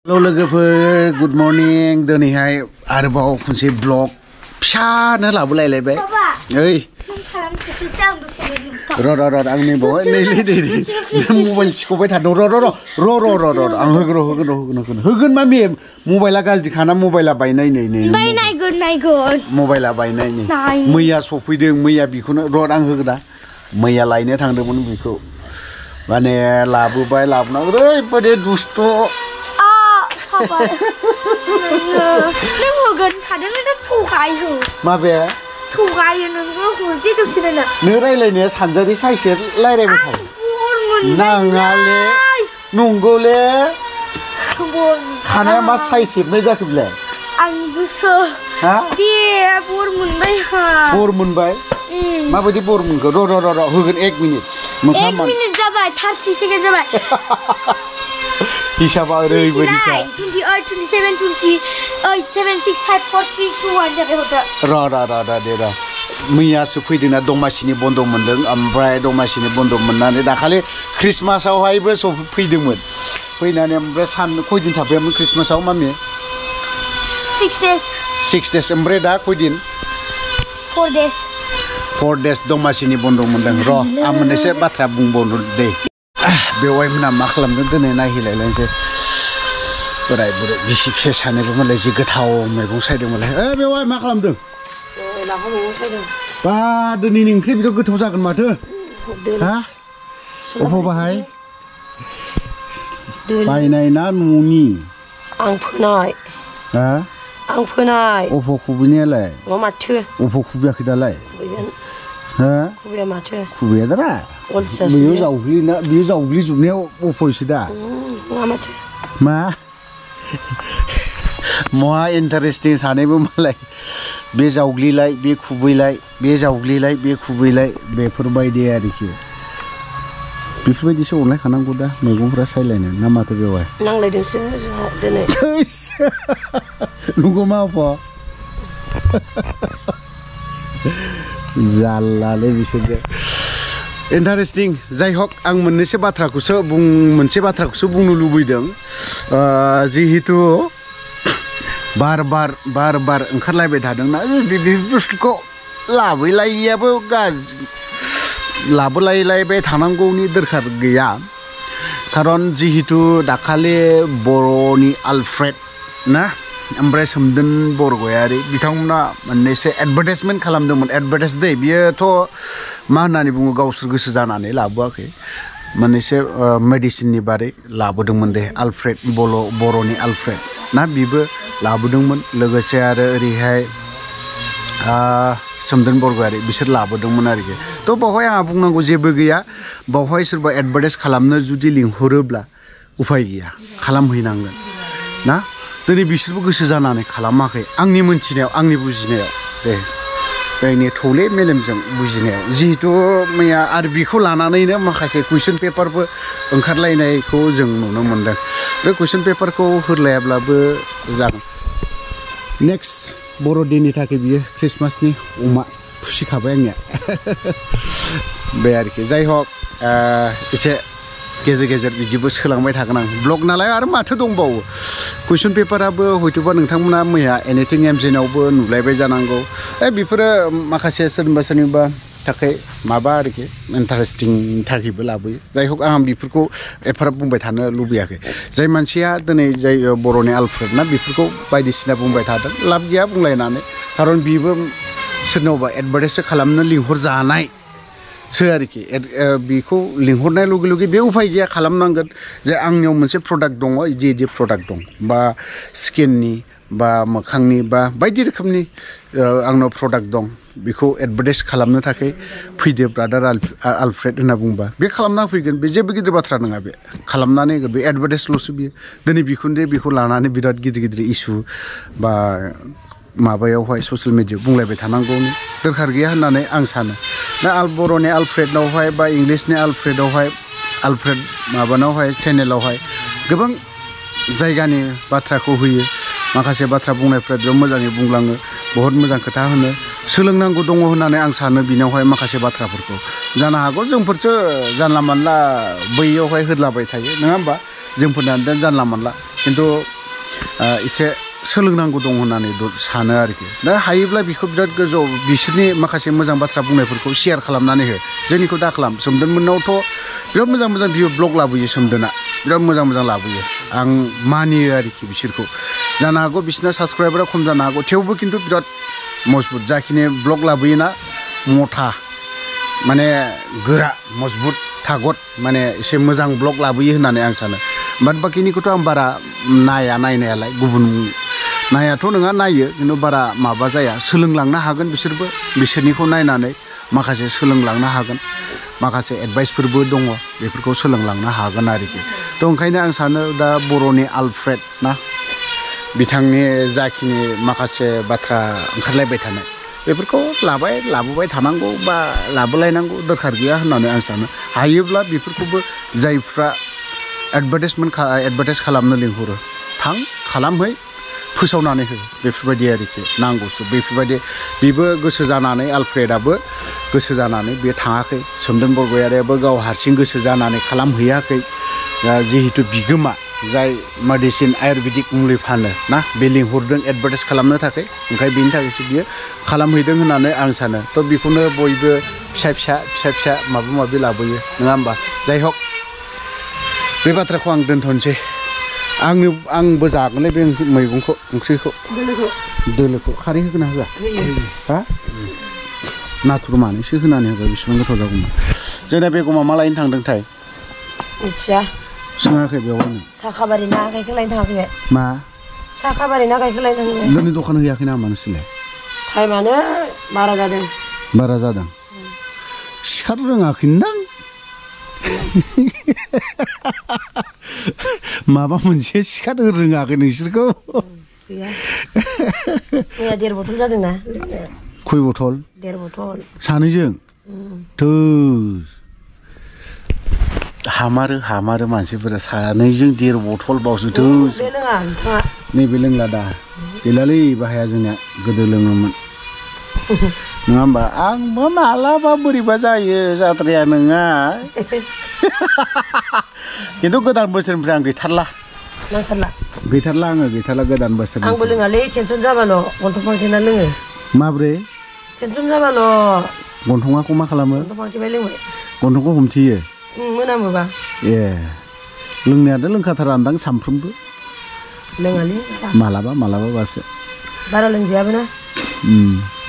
Hello लोगोफोर good morning दिनैहाय आरोबाव खनसे ब्लग फिसानो लाबोलायलायबाय ओइ र आंनि बहाय नै मबाइल सिख'बाय थादों र आं होगोन मामि मबाइला गाज्रि खाना मबाइला बायनाय नै नायगोन मबाइला बायनाय नै मैया सफैदों मैया बेखौनो र आं होगोन दा मैया लायनो थांदोंमोन बेखौ माने लाबोबाय लाबोना ओरैबायदि दुस्त नों होगोन थादों ना थगायो माबे थगायो नोङो हरदे दसेनो नों रायलायनाया सानजारि साइसे रायलायबाय थायो नाङाले नंगौले खानाया मा साइस हेबनाय जाखो बिलाय आंनि गोसो हा दे बर मोनबाय हा बर मोनबाय माबायदि बर मोनखो र होगोन 1 मिनिट 1 मिनिट जाबाय 30 सेकेन्ड जाबाय हिसाबा ओरैबायदिखा 28 27 28 7 6 5 4 3 2 1 जाबाय हरदो र मैयासो फैदोंना दमासिनि बन्द मोनदों ओमफ्राय दमासिनि बन्द मोननानै दाखालि ख्रिस्टमासावहायबो फैदोंमोन फैनानै ओमफ्राय सान खयदिन थाफैयामोन ख्रिस्टमासाव मामि 6 days ओमफ्राय दा खयदिन 4 days दमासिनि बन्द मोनदों र आं मोननैसो बाथ्रा बुंबावनो दे बेवाय मोना मा खालामदों दिनै नायहैलायलायनोसै बोराय बुरै बिसि फिसा सानैबो मालाय जि गोथाव मैगं सायदोंमोनलाय बेवाय मा खालामदों लाफा मैगं सायदों बा दिनैनि ओंख्रि बिराद गोथाव जागोन माथो हा अबाव बाहाय बायनाय ना न'नि आं फोनाय हा आं फोनाय अबाव खुबैनायालाय माथो अबाव खुबैयाखै दालाय हा खुबैया माथो खुबैया दा बियो जावग्लिजोबनायाव अफयसो दा माथो मा महा इन्टारेस्टिं सानैबो मालाय बे जावग्लिलाय बे खुबैलाय बे जावग्लिलाय बे खुबैलाय बेफोरबायदि आरोखि बेफोरबायदिसो अनलायखानांगौ दा मैगंफ्रा सायलायनो ना माथो बेवहाय नांलायदोंसो जोंहा दिनै नंगौ मा अफा जालालै बिसोरजों इन्टारेस्टिं जाय हक आं मोनसे बाथ्राखौसो बुंनो लुबैदों जिहेतु बार बार ओंखारलायबाय थादोंना बे बुस्थुखौ लाबोलायैयाबो गाज्रि लाबोलायलायबाय थानांगौनि दरखार गैया खारन जिहेतु दाखालि बर'नि आलफ्रेड ना ओमफ्राय सोमदोन बरगयारि बिथांमोना मोननैसो एडभार्टाइजमेन्ट खालामदोंमोन एडभार्टाइज दे बियोथ' मा होननानै बुङो गावसोर गोसो जानानै लाबोआखै मोननैसो मेडिसिननि बारै लाबोदोंमोन दे आलफ्रेड बर'नि आलफ्रेड ना बिबो लाबोदोंमोन लोगोसे आरो ओरैहाय सोमदोन बरगयारि बिसोर लाबोदोंमोन आरोखि थ' बावहाय आंहा बुंनांगौ जेबो गैया बावहाय सोरबा एडभार्टाइज खालामनो जुदि लिंहरोब्ला उफाय गैया खालामहैनांगोन ना दिनै बिसोरबो गोसो जानानै खालामाखै आंनि मोनथिनायाव आंनि बुजिनायाव दे जायनि थौले मेलेमजों बुजिनायाव जिहेतु मैया आरो बेखौ लानानैनो माखासे कुइसन पेपारबो ओंखारलायनायखौ जों नुनो मोनदों बे कुइसन पेपारखौ होलायाब्लाबो जागोन नेक्स्ट बर'दिननि थाखाय बियो ख्रिस्टमासनि अमा फिसिखाबाय आंनिया बे आरोखि जाय हक एसे गेजेर बिदिबो सोलांबाय थागोन आं ब्लग नालाय आरो माथो दंबावो कुइसन पेपाराबो हयथ'बा नोंथांमोना मैया एनिथिं एमजेनावबो नुलायबाय जानांगौ बेफोरो माखासे सोरनिबा थाखाय माबा आरोखि इन्टारेस्टिं थाखायबो लाबोयो जाय हक आं बेफोरखौ एफाराब बुंबाय थानो लुबैयाखै जाय मानसिया दिनै जाय बर'नि आलफ्रेड ना बेफोरखौ बायदिसिना बुंबाय थादों लाब गैया बुंलायनानै खारन बेबो सोरनावबा एडभार्टाइसो खालामनो लिंहरजानाय सो आरोखि बेखौ लिंहरनाय लगे बे उफाय गैया खालामनांगोन जे आंनियाव मोनसे प्रडाक्ट दङ जे प्रडाक्ट दं बा स्किननि बा मोखांनि बा बायदि रोखोमनि आंनाव प्रडाक्ट दं बेखौ एडभार्टाइज खालामनो थाखाय फैदो ब्रादार आलफ्रेड होनना बुंबा बे खालामना फैगोन बे जेबो गिदिर बाथ्रा नङा बे खालामनानै बे एडभार्टाइजल'सो बियो दिनै बेखौ लानानै बिराद गिदिर इस्यु बा माबायावहाय ससियेल मिडियायाव बुंलायबाय थानांगौनि दरखार गैया होननानै आं सानो दा बर'नि आलफ्रेडनावहाय बा इंलिसनि आलफ्रेड माबानावहाय चेनेलावहाय गोबां जायगानि बाथ्राखौ होयो माखासे बाथ्रा बुंनायफ्रा बेयाव मोजाङै बुंलाङो बहुत मोजां खोथा होनो सोलोंनांगौ दङ होननानै आं सानो बिनावहाय माखासे बाथ्राफोरखौ जानो हागौ जोंफोरसो जानला मानला बैयावहाय होदलाबाय थायो नङा होमबा जोंफोरना जानला मानला खिन्थु एसे सोलोंनांगौ दं होननानै सानो आरोखि दा हायोब्ला बेखौ बिराद गोजौ बिसोरनि माखासे मोजां बाथ्रा बुंनायफोरखौ शेयार खालामनानै हो जोंनिखौ दा खालाम सोमदोन मोननावथ' बिराद मोजां मोजां भिडिअ ब्लग लाबोयो सोमदोना बिराद मोजां मोजां लाबोयो आं मानियो आरोखि बिसोरखौ जानो हागौ बिसोरना साबसक्राइबारा खम जानो हागौ थेवबो खिन्थु बिराद मजबुत जाखिनि ब्लग लाबोयोना मथा माने गोरा मजबुत थागत माने एसे मोजां ब्लग लाबोयो होननानै आं सानो बाद बाखिनिखौथ' आं बारा नाया नायनायालाय गुबुन नायाथ' नङा नायो खिन्थु बारा माबा जाया सोलोंलांनो हागोन बिसोरबो बिसोरनिखौ नायनानै माखासे सोलोंलांनो हागोन माखासे एडभाइसफोरबो दङ बेफोरखौ सोलोंलांनो हागोन आरोखि थ' ओंखायनो आं सानो दा बर'नि आलफ्रेड ना बिथांनि जाखिनि माखासे बाथ्रा ओंखारलायबाय थानाय बेफोरखौ लाबोबाय थानांगौ बा लाबोलायनांगौ दरखार गैया होननानै आं सानो हायोब्ला बेफोरखौबो जायफ्रा एडभार्टाइस खालामनो लिंहरो थां खालामहै फोसावनानै हो बेफोरबायदि आरोखि नांगौसो बेफोरबायदि बेबो गोसो जानानै आलफ्रेडआबो गोसो जानानै बे थाङाखै सोमदोन बरगयारियाबो गाव हारसिं गोसो जानानै खालामहैयाखै जिहेतु बिगोमा जाय मेडिसिन आयुर्वेदिक मुलि फानो ना बे लिंहरदों एडभार्टाइस खालामनो थाखाय ओंखाय बेनि थाखायसो बियो खालामहैदों होननानै आं सानो थ' बेखौनो बयबो फिसा माबा माबि लाबोयो नङा होमबा जाय हक बे बाथ्राखौ आं दोनथ'नोसै आंबो जागोनलै बे मैगंखौ ओंख्रिखौ दोलोखौ खारै होगोन ना होआ हा नाथुर मानैसो होनानै होबा बेसेबां गोथाव जागौमोन जोंना बेगमा मा लायनो थांदोंथाय मिथिया सोङाखै बेवहायनो साखाबारि ना गाइखेर लायनो थाङाखै मा साखाबारि ना गाइखेर लायनो थाङाखै दिनै दखान हैयाखै नामा नोंसोरलाय टाइमानो बारा जादों सिखार रोङाखैदां माबा मोनसे सिखार रोङाखै नोंसोरखौ गैया मैया 1.5 बथल जादोंना खय बथल 1.5 बथल सानैजों हामारो मानसिफोरा सानैजों 1.5 बथल बावसो बे लोङा बिफाङा नैबे लोंला दा गैलालै बाहाया जोंना गोदो लोङोमोन नङा होमबा आंबो मालाबा बोरैबा जायो जाद्राया नङा खिन्थु गोदान बोसोरनिफ्राय आं गैथारला आङो गोदान बोसोर आंबो लोङालै टेनसन जाबाल' गन्थं फांथेना लोङो माब्रै टेनसन जाबाल' गन्थंखौ मा खालामो गन्थं फांथेबाय लोंबाय गन्थंखौ हमथेयो मोनामोबा ए लोंनायाथ' लोंखाथारानदां सामफ्रोमबो लोङालै मालाबासो बारा लोंजायाबो ना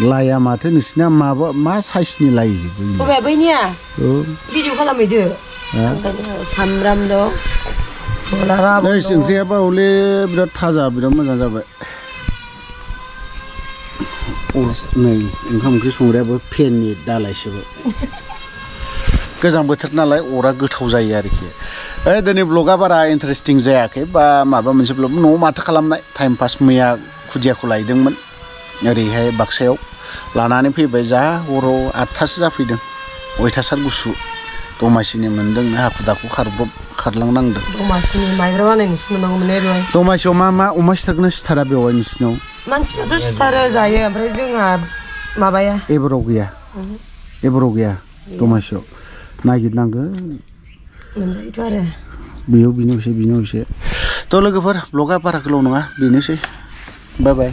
लाया माथो नोंसिना मा साइसनि लायो बबे बैनिया भिडिअ खालामहैदो सामब्राम दं ओंख्रियाबा हले बिराद थाजा बिराद मोजां जाबाय नै ओंखाम ओंख्रि संग्रायाबो फेननि दालायसोबो गोजां बोथोर नालाय अरा गोथाव जायो आरोखि दिनै ब्लगा बारा इन्टारेस्टिं जायाखै बा माबा मोनसे ब्लग न'आव माथो खालामनाय टाइम पास मैया खुदियाखौ लायदोंमोन ओरैहाय बाक्सायाव लानानै फैबाय जा हराव 8थासो जाफैदों अयथासार गुसु दमासिनि मोनदों हाखु दाखु खारलांनांदों दमासिनि माइब्रा बानायनोसो मोननांगौमोन बेवहाय दमासियाव मा अमा सिथारगोन ना सिथारा बेवहाय नोंसिनाव मानसिफ्राथ' सिथारो जायो ओमफ्राय जोंहा माबाया एबाराव गैया दमासियाव नागिरनांगोन मोनजायोथ' आरो बेयाव बिनो एसे थ' लोगोफोर ब्लगा बारा गोलाव नङा बेनोसै बाय